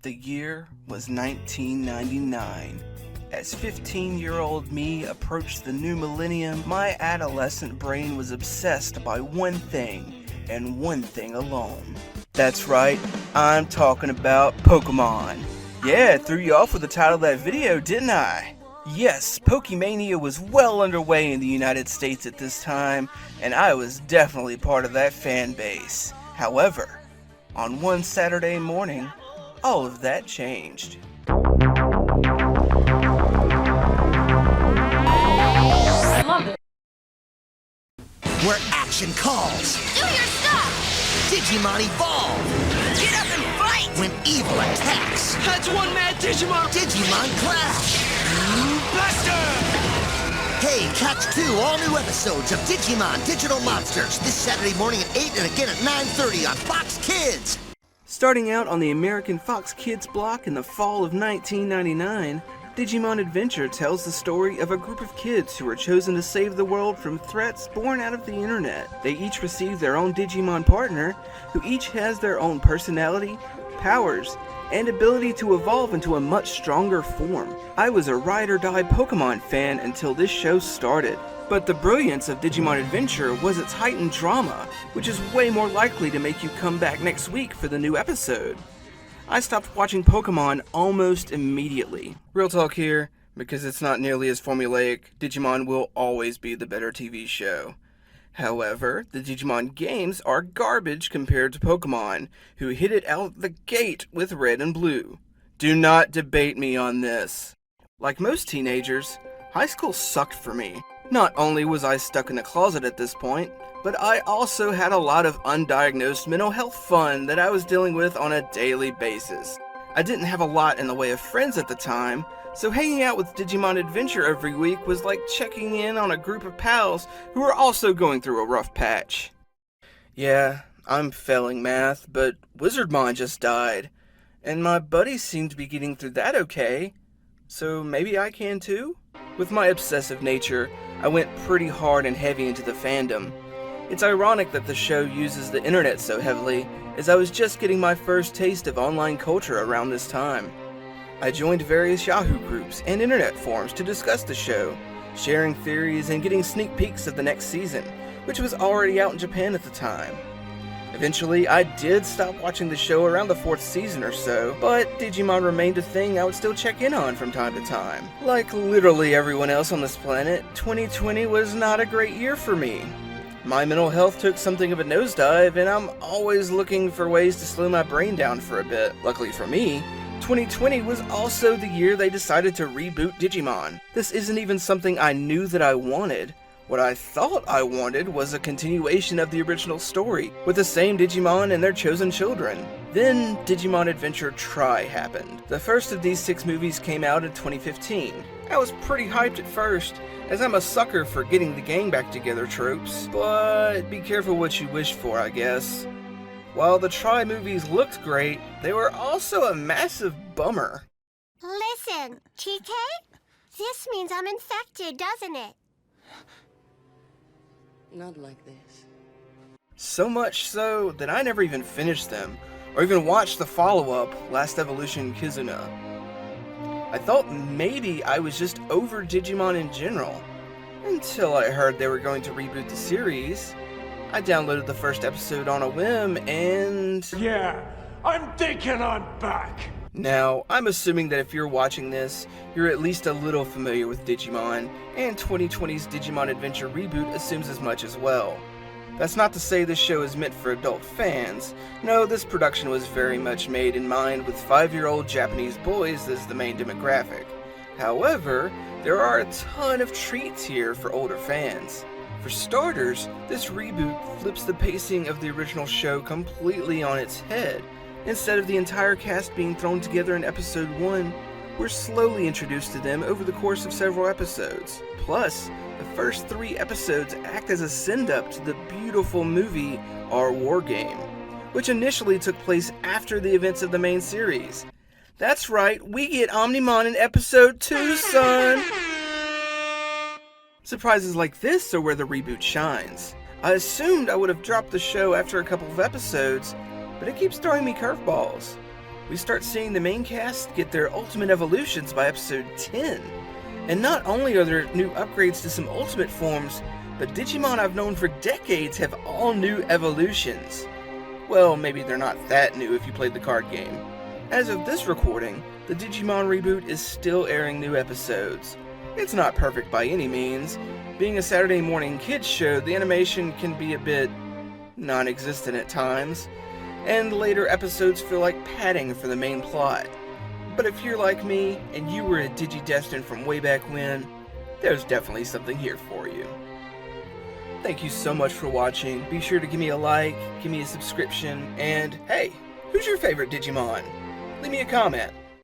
The year was 1999. As 15-year-old me approached the new millennium, my adolescent brain was obsessed by one thing, and one thing alone. That's right, I'm talking about Pokemon. Yeah, threw you off with the title of that video, didn't I? Yes, Pokemania was well underway in the United States at this time, and I was definitely part of that fan base. However, on one Saturday morning, all of that changed. I love it. Where action calls. Do your stuff! Digimon evolve. Get up and fight! When evil attacks. That's one mad Digimon! Digimon clash. Buster! Hey, catch 2 all-new episodes of Digimon Digital Monsters this Saturday morning at 8 and again at 9:30 on Fox Kids. Starting out on the American Fox Kids block in the fall of 1999, Digimon Adventure tells the story of a group of kids who are chosen to save the world from threats born out of the internet. They each receive their own Digimon partner, who each has their own personality, powers, and ability to evolve into a much stronger form. I was a ride-or-die Pokemon fan until this show started. But the brilliance of Digimon Adventure was its heightened drama, which is way more likely to make you come back next week for the new episode. I stopped watching Pokemon almost immediately. Real talk here, because it's not nearly as formulaic, Digimon will always be the better TV show. However, the Digimon games are garbage compared to Pokemon, who hit it out the gate with Red and Blue. Do not debate me on this. Like most teenagers, high school sucked for me. Not only was I stuck in a closet at this point, but I also had a lot of undiagnosed mental health fun that I was dealing with on a daily basis. I didn't have a lot in the way of friends at the time, so hanging out with Digimon Adventure every week was like checking in on a group of pals who were also going through a rough patch. Yeah, I'm failing math, but Wizardmon just died, and my buddies seem to be getting through that okay, so maybe I can too? With my obsessive nature, I went pretty hard and heavy into the fandom. It's ironic that the show uses the internet so heavily, as I was just getting my first taste of online culture around this time. I joined various Yahoo groups and internet forums to discuss the show, sharing theories and getting sneak peeks of the next season, which was already out in Japan at the time. Eventually, I did stop watching the show around the 4th season or so, but Digimon remained a thing I would still check in on from time to time. Like literally everyone else on this planet, 2020 was not a great year for me. My mental health took something of a nosedive, and I'm always looking for ways to slow my brain down for a bit. Luckily for me, 2020 was also the year they decided to reboot Digimon. This isn't even something I knew that I wanted. What I thought I wanted was a continuation of the original story, with the same Digimon and their chosen children. Then Digimon Adventure Tri happened. The first of these 6 movies came out in 2015. I was pretty hyped at first, as I'm a sucker for getting the gang back together tropes, but be careful what you wish for, I guess. While the Tri movies looked great, they were also a massive bummer. Listen, TK, this means I'm infected, doesn't it? Not like this. So much so that I never even finished them, or even watched the follow-up, Last Evolution Kizuna. I thought maybe I was just over Digimon in general, until I heard they were going to reboot the series. I downloaded the first episode on a whim, and... Yeah, I'm thinking I'm back! Now, I'm assuming that if you're watching this, you're at least a little familiar with Digimon, and 2020's Digimon Adventure Reboot assumes as much as well. That's not to say this show is meant for adult fans. No, this production was very much made in mind with 5-year-old Japanese boys as the main demographic. However, there are a ton of treats here for older fans. For starters, this reboot flips the pacing of the original show completely on its head. Instead of the entire cast being thrown together in episode 1, we're slowly introduced to them over the course of several episodes. Plus, the first 3 episodes act as a send-up to the beautiful movie Our War Game, which initially took place after the events of the main series. That's right, we get Omnimon in episode 2, son! Surprises like this are where the reboot shines. I assumed I would have dropped the show after a couple of episodes, but it keeps throwing me curveballs. we start seeing the main cast get their ultimate evolutions by episode 10. And not only are there new upgrades to some ultimate forms, but Digimon I've known for decades have all new evolutions. Well, maybe they're not that new if you played the card game. As of this recording, the Digimon Reboot is still airing new episodes. It's not perfect by any means. Being a Saturday morning kids show, the animation can be a bit non-existent at times, and later episodes feel like padding for the main plot. But if you're like me, and you were a Digidestined from way back when, there's definitely something here for you. Thank you so much for watching. Be sure to give me a like, give me a subscription, and hey, who's your favorite Digimon? Leave me a comment.